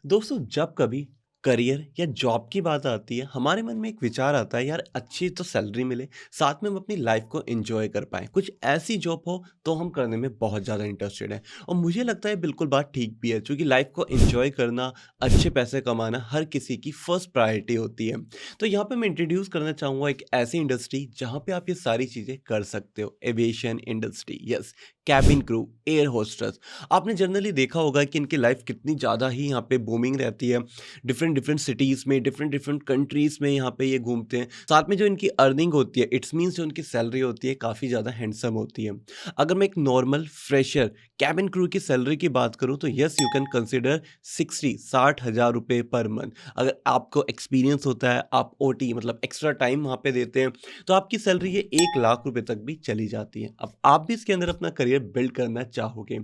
दोस्तों जब कभी करियर या जॉब की बात आती है हमारे मन में एक विचार आता है यार अच्छी तो सैलरी मिले साथ में हम अपनी लाइफ को एंजॉय कर पाएं कुछ ऐसी जॉब हो तो हम करने में बहुत ज़्यादा इंटरेस्टेड हैं और मुझे लगता है बिल्कुल बात ठीक भी है क्योंकि लाइफ को एंजॉय करना अच्छे पैसे कमाना हर किसी की फर्स्ट प्रायोरिटी होती है। तो यहाँ पे मैं इंट्रोड्यूस करना चाहूँगा एक ऐसी इंडस्ट्री जहाँ पे आप ये सारी चीज़ें कर सकते हो, aviation industry. Yes, cabin crew, air hostess. आपने जनरली देखा होगा कि इनकी लाइफ कितनी ज़्यादा ही यहाँ पे बूमिंग रहती है। डिफरेंट डिफरेंट सिटीज़ में, डिफरेंट डिफरेंट कंट्रीज़ में यहाँ पे ये घूमते हैं। साथ में जो इनकी अर्निंग होती है, इट्स मीन्स जो उनकी सैलरी होती है काफ़ी ज़्यादा हैंडसम होती है। अगर मैं एक नॉर्मल फ्रेशर कैबिन क्रू की सैलरी की बात करूँ तो यस यू कैन कंसिडर 60,000 रुपए पर मंथ। अगर आपको एक्सपीरियंस होता है, आप ओटी मतलब एक्स्ट्रा टाइम वहाँ पे देते हैं, तो आपकी सैलरी ये 1 लाख रुपए तक भी चली जाती है। अब आप भी इसके अंदर अपना करियर बिल्ड करना चाहोगे।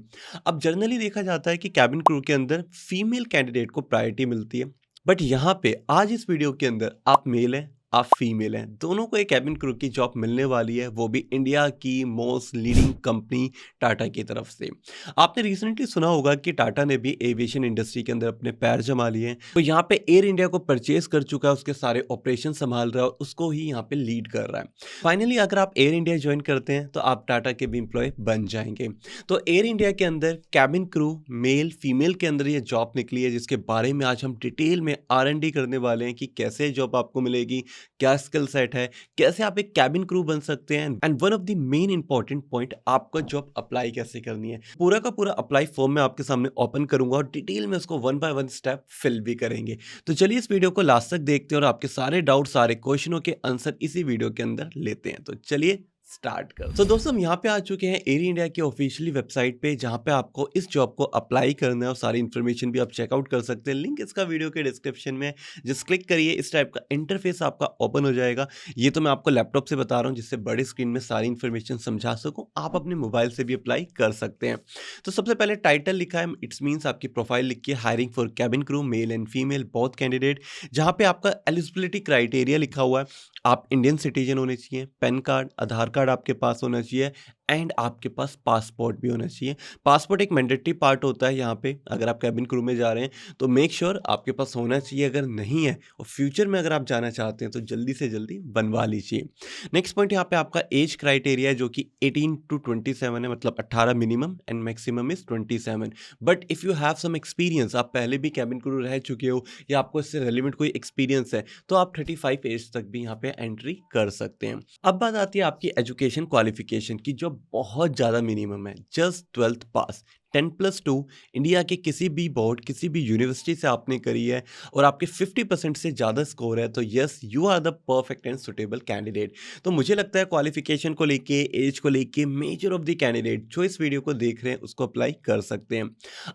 अब जनरली देखा जाता है कि कैबिन क्रू के अंदर फीमेल कैंडिडेट को प्रायोरिटी मिलती है, बट यहाँ पे आज इस वीडियो के अंदर आप मेल हैं, आप फीमेल हैं, दोनों को एक कैबिन क्रू की जॉब मिलने वाली है, वो भी इंडिया की मोस्ट लीडिंग कंपनी टाटा की तरफ से। आपने रिसेंटली सुना होगा कि टाटा ने भी एविएशन इंडस्ट्री के अंदर अपने पैर जमा लिए हैं, तो यहाँ पे एयर इंडिया को परचेज कर चुका है, उसके सारे ऑपरेशन संभाल रहा है और उसको ही यहाँ पे लीड कर रहा है। फाइनली अगर आप एयर इंडिया ज्वाइन करते हैं तो आप टाटा के भी एम्प्लॉय बन जाएंगे। तो एयर इंडिया के अंदर कैबिन क्रू मेल फीमेल के अंदर ये जॉब निकली है, जिसके बारे में आज हम डिटेल में R&D करने वाले हैं कि कैसे जॉब आपको मिलेगी, क्या स्किल सेट है, कैसे आप एक कैबिन क्रू बन सकते हैं, and one of the main important point, आपको जॉब अप्लाई कैसे करनी है। पूरा का पूरा अप्लाई फॉर्म मैं आपके सामने ओपन करूंगा और डिटेल में उसको one by one step fill भी करेंगे। तो चलिए इस वीडियो को लास्ट तक देखते हैं और आपके सारे डाउट, सारे क्वेश्चनों के आंसर इसी वीडियो के अंदर लेते हैं। तो चलिए स्टार्ट कर। तो दोस्तों हम यहाँ पे आ चुके हैं एयर इंडिया की ऑफिशियली वेबसाइट पे, जहाँ पे आपको इस जॉब को अप्लाई करना है और सारी इन्फॉर्मेशन भी आप चेकआउट कर सकते हैं। लिंक इसका वीडियो के डिस्क्रिप्शन में, जस्ट क्लिक करिए, इस टाइप का इंटरफेस आपका ओपन हो जाएगा। ये तो मैं आपको लैपटॉप से बता रहा हूँ जिससे बड़ी स्क्रीन में सारी इन्फॉर्मेशन समझा सकूँ, आप अपने मोबाइल से भी अप्लाई कर सकते हैं। तो सबसे पहले टाइटल लिखा है, इट्स मीन्स आपकी प्रोफाइल लिखी है, hiring for cabin crew male and female both candidate. जहाँ पे आपका एलिजिबिलिटी क्राइटेरिया लिखा हुआ है, आप इंडियन सिटीजन होने चाहिए, पैन कार्ड, आधार कार्ड आपके पास होना चाहिए, एंड आपके पास पासपोर्ट भी होना चाहिए। पासपोर्ट एक मैंडेटरी पार्ट होता है यहाँ पे, अगर आप कैबिन क्रू में जा रहे हैं तो मेक श्योर आपके पास होना चाहिए। अगर नहीं है और फ्यूचर में अगर आप जाना चाहते हैं तो जल्दी से जल्दी बनवा लीजिए। नेक्स्ट पॉइंट यहाँ पे आपका एज क्राइटेरिया है, जो कि 18 टू 27 है, मतलब 18 minimum and maximum is 27। But if you have some experience, आप पहले भी कैबिन क्रू रह चुके हो या आपको इससे रेलिवेंट कोई एक्सपीरियंस है, तो आप 35 एज तक भी यहाँ पे एंट्री कर सकते हैं। अब बात आती है आपकी एजुकेशन क्वालिफिकेशन की, जो बहुत ज़्यादा मिनिमम है, जस्ट 12th पास। 10+2 इंडिया के किसी भी बोर्ड, किसी भी यूनिवर्सिटी से आपने करी है और आपके 50% से ज़्यादा स्कोर है, तो yes you are the perfect and suitable candidate. तो मुझे लगता है क्वालिफिकेशन को लेके, एज को लेके, मेजर ऑफ द कैंडिडेट जो इस वीडियो को देख रहे हैं उसको अप्लाई कर सकते हैं।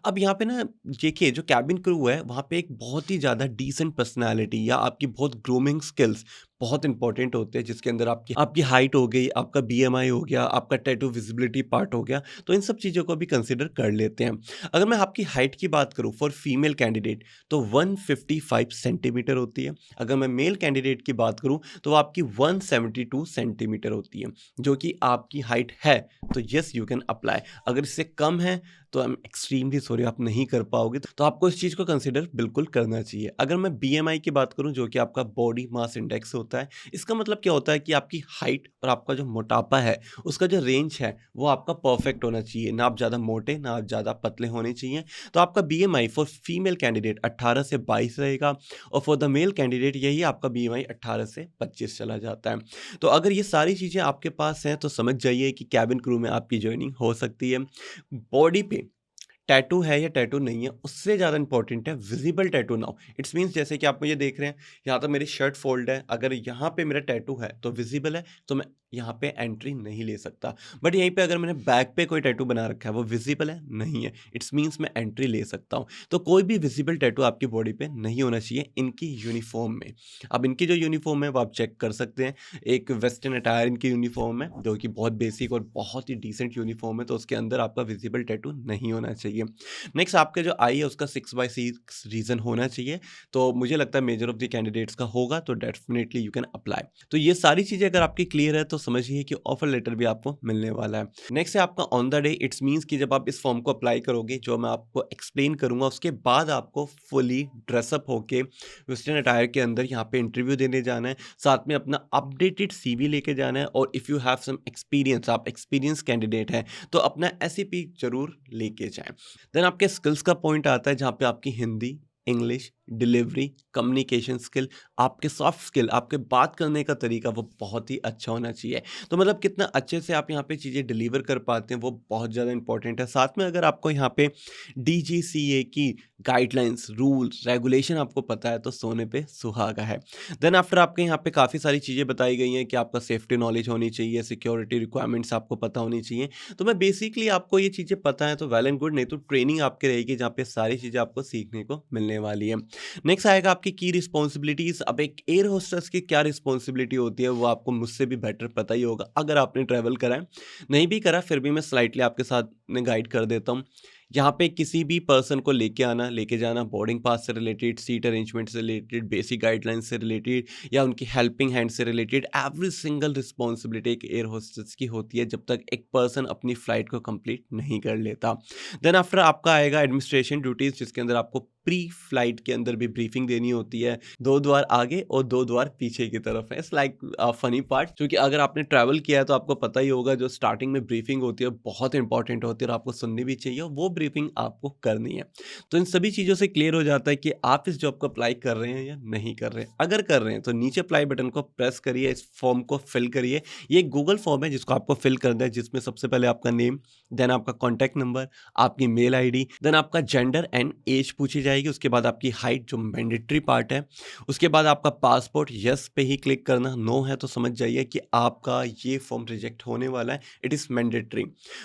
अब यहाँ पे ना देखिए, जो कैबिन क्रू है वहाँ पे एक बहुत ही ज़्यादा डिसेंट पर्सनैलिटी या आपकी बहुत ग्रूमिंग स्किल्स बहुत इंपॉर्टेंट होते हैं, जिसके अंदर आपकी आपकी हाइट हो गई, आपका BMI हो गया, आपका टैटू विजिबिलिटी पार्ट हो गया, तो इन सब चीज़ों को भी कंसिडर कर लेते हैं। अगर मैं आपकी हाइट की बात करूँ फॉर फीमेल कैंडिडेट तो 155 सेंटीमीटर होती है। अगर मैं मेल कैंडिडेट की बात करूँ तो वो आपकी 172 सेंटीमीटर होती है, जो कि आपकी हाइट है, तो यस यू कैन अप्लाई। अगर इससे कम है तो आई एम एक्सट्रीमली सॉरी, आप नहीं कर पाओगे, तो आपको इस चीज़ को कंसिडर बिल्कुल करना चाहिए। अगर मैं BMI की बात करूँ, जो कि आपका बॉडी मास इंडेक्स होता है, इसका मतलब क्या होता है कि आपकी हाइट और आपका जो मोटापा है उसका जो रेंज है वो आपका परफेक्ट होना चाहिए, ना आप ज़्यादा मोटे ना आप ज़्यादा पतले होने चाहिए। तो आपका BMI फॉर फीमेल कैंडिडेट 18 से 22 रहेगा और फॉर द मेल कैंडिडेट यही आपका BMI 18 से 25 चला जाता है। तो अगर ये सारी चीज़ें आपके पास हैं तो समझ जाइए कि कैबिन क्रू में आपकी ज्वाइनिंग हो सकती है। बॉडी पे टैटू है या टैटू नहीं है, उससे ज़्यादा इंपॉर्टेंट है विजिबल टैटू ना हो। इट्स मीन्स जैसे कि आप मुझे देख रहे हैं, यहाँ तो मेरी शर्ट फोल्ड है, अगर यहाँ पे मेरा टैटू है तो विजिबल है, तो मैं यहाँ पे एंट्री नहीं ले सकता। बट यहीं पे अगर मैंने बैक पे कोई टैटू बना रखा है, वो विजिबल है नहीं है, इट्स मीन्स मैं एंट्री ले सकता हूँ। तो कोई भी विजिबल टैटू आपकी बॉडी पे नहीं होना चाहिए इनकी यूनिफॉर्म में। अब इनकी जो यूनिफॉर्म है वो आप चेक कर सकते हैं, एक वेस्टर्न अटायर इनकी यूनिफॉर्म है, जो कि बहुत बेसिक और बहुत ही डिसेंट यूनिफॉर्म है, तो उसके अंदर आपका विजिबल टैटू नहीं होना चाहिए। नेक्स्ट आपका जो आई है उसका 6/6 रीजन होना चाहिए, तो मुझे लगता है मेजर ऑफ द कैंडिडेट्स का होगा, तो डेफिनेटली यू कैन अप्लाई। तो ये सारी चीज़ें अगर आपकी क्लियर है तो समझिए कि ऑफर लेटर भी आपको मिलने वाला है। नेक्स्ट है आपका on the day. It's means कि जब आप इस फॉर्म को अप्लाई करोगे, जो मैं आपको एक्सप्लेन करूंगा, उसके बाद आपको फुली ड्रेसअप होके वेस्टर्न अटायर के अंदर यहाँ पे इंटरव्यू देने जाना है। साथ में अपना अपडेटेड सीवी लेके जाना है, और if you have some experience, आप एक्सपीरियंस कैंडिडेट हैं, तो अपना एसईपी जरूर लेके जाएं। देन आपके स्किल्स का पॉइंट आता है, जहाँ पे आपकी Hindi, English, delivery, communication skill, आपके सॉफ्ट स्किल, आपके बात करने का तरीका वो बहुत ही अच्छा होना चाहिए। तो मतलब कितना अच्छे से आप यहाँ पे चीज़ें डिलीवर कर पाते हैं, वो बहुत ज़्यादा इंपॉर्टेंट है। साथ में अगर आपको यहाँ पे डीजीसीए की गाइडलाइंस, रूल्स, रेगुलेशन आपको पता है, तो सोने पे सुहागा है। देन आफ्टर आपके यहाँ पे काफ़ी सारी चीज़ें बताई गई हैं कि आपका सेफ्टी नॉलेज होनी चाहिए, सिक्योरिटी रिक्वायरमेंट्स आपको पता होनी चाहिए। तो मैं बेसिकली आपको ये चीज़ें पता है तो वेल एंड गुड, नहीं तो ट्रेनिंग आपकी रहेगी जहाँ पे सारी चीज़ें आपको सीखने को मिलने वाली है। नेक्स्ट आएगा आपकी की रिस्पॉन्सिबिलिटीज़। अब एक एयर होस्टेस की क्या रिस्पॉन्सिबिलिटी होती है, वो आपको मुझसे भी बेटर पता ही होगा अगर आपने ट्रैवल करा है। नहीं भी करा फिर भी मैं स्लाइटली आपके साथ में गाइड कर देता हूँ। यहाँ पे किसी भी पर्सन को लेके आना, लेके जाना, बोर्डिंग पास से रिलेटेड, सीट अरेंजमेंट से रिलेटेड, बेसिक गाइडलाइंस से रिलेटेड, या उनकी हेल्पिंग हैंड से रिलेटेड, एवरी सिंगल रिस्पॉन्सिबिलिटी एक एयर होस्टेस की होती है जब तक एक पर्सन अपनी फ्लाइट को कंप्लीट नहीं कर लेता। देन आफ्टर आपका आएगा एडमिनिस्ट्रेशन ड्यूटीज, जिसके अंदर आपको प्री फ्लाइट के अंदर भी ब्रीफिंग देनी होती है। 2 द्वार आगे और 2 द्वार पीछे की तरफ है। इट्स लाइक फनी पार्ट, क्योंकि अगर आपने ट्रैवल किया है तो आपको पता ही होगा, जो स्टार्टिंग में ब्रीफिंग होती है बहुत इंपॉर्टेंट होती है और आपको सुननी भी चाहिए, और वो ब्रीफिंग आपको करनी है। तो इन सभी चीज़ों से क्लियर हो जाता है कि आप इस जॉब को अप्लाई कर रहे हैं या नहीं कर रहे हैं। अगर कर रहे हैं तो नीचे अप्लाई बटन को प्रेस करिए, इस फॉर्म को फिल करिए। ये एक गूगल फॉर्म है जिसको आपको फिल करना है, जिसमें सबसे पहले आपका नेम, देन आपका कॉन्टैक्ट नंबर, आपकी मेल आईडी, देन आपका जेंडर एंड एज पूछी जाएगी। उसके बाद आपकी हाइट, जो मैंडेटरी पार्ट है। उसके बाद आपका पासपोर्ट, यस पे ही क्लिक करना, नो है तो समझ जाइए कि आपका ये फॉर्म रिजेक्ट होने वाला है, इट इज़ मैंडेटरी।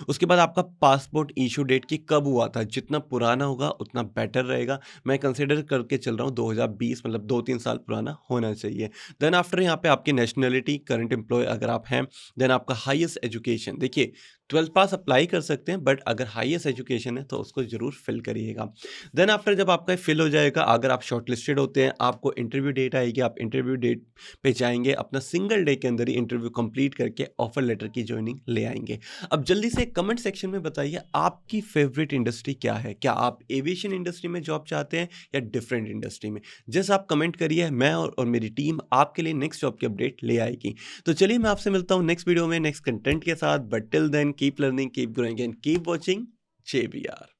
उसके बाद आपका पासपोर्ट इशू डेट की कब हुआ था, जितना पुराना होगा उतना बेटर रहेगा। मैं कंसिडर करके चल रहा हूँ 2020, मतलब 2-3 साल पुराना होना चाहिए। देन आफ्टर यहाँ पे आपकी नेशनलिटी, करंट एम्प्लॉय अगर आप हैं। देन आपका हाईएस्ट एजुकेशन, देखिए 12th पास अप्लाई कर सकते हैं, बट अगर हाईएस्ट एजुकेशन है तो उसको जरूर फिल करिएगा। देन आफ्टर जब आपका फिल हो जाएगा, अगर आप शॉर्टलिस्टेड होते हैं, आपको इंटरव्यू डेट आएगी, आप इंटरव्यू डेट पे जाएंगे, अपना सिंगल डे के अंदर ही इंटरव्यू कंप्लीट करके ऑफर लेटर की ज्वाइनिंग ले आएंगे। अब जल्दी से कमेंट सेक्शन में बताइए आपकी फेवरेट इंडस्ट्री क्या है। क्या आप एविएशन इंडस्ट्री में जॉब चाहते हैं या डिफरेंट इंडस्ट्री में? जैसे आप कमेंट करिए, मैं और मेरी टीम आपके लिए नेक्स्ट जॉब की अपडेट ले आएगी। तो चलिए मैं आपसे मिलता हूँ नेक्स्ट वीडियो में नेक्स्ट कंटेंट के साथ, but till then keep learning, keep growing and keep watching JBR।